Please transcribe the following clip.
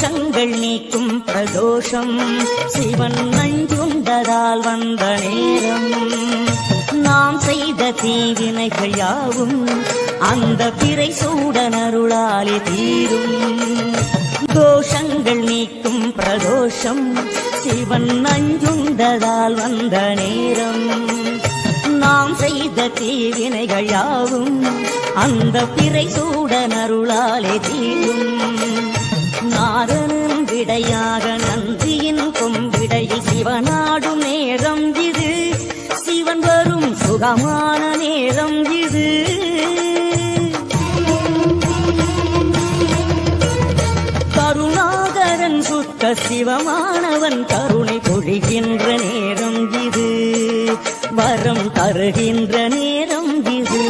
தோஷங்கள் நீக்கும் பிரதோஷம் சிவன் நஞ்சுண்டதால் வந்த நேரம் நாம் செய்த தீவினைகள் யாவும் அந்த பிறை சூடனருளாலே தீரும் தோஷங்கள் நீக்கும் பிரதோஷம் சிவன் நஞ்சுண்டதால் வந்த நேரம் நாம் செய்த தீவினைகள் யாவும் அந்த பிறை சூடனருளாலே தீரும் நாதனும் விடையாக நந்தியின் கொம்பிடையில் சிவனாடும் நேரம் இது சிவன் வரும் சுகமான நேரம் இது கருணாகரன் சுத்த சிவமானவன் கருணை பொழிகின்ற நேரம் இது வரம் தருகின்ற நேரம் இது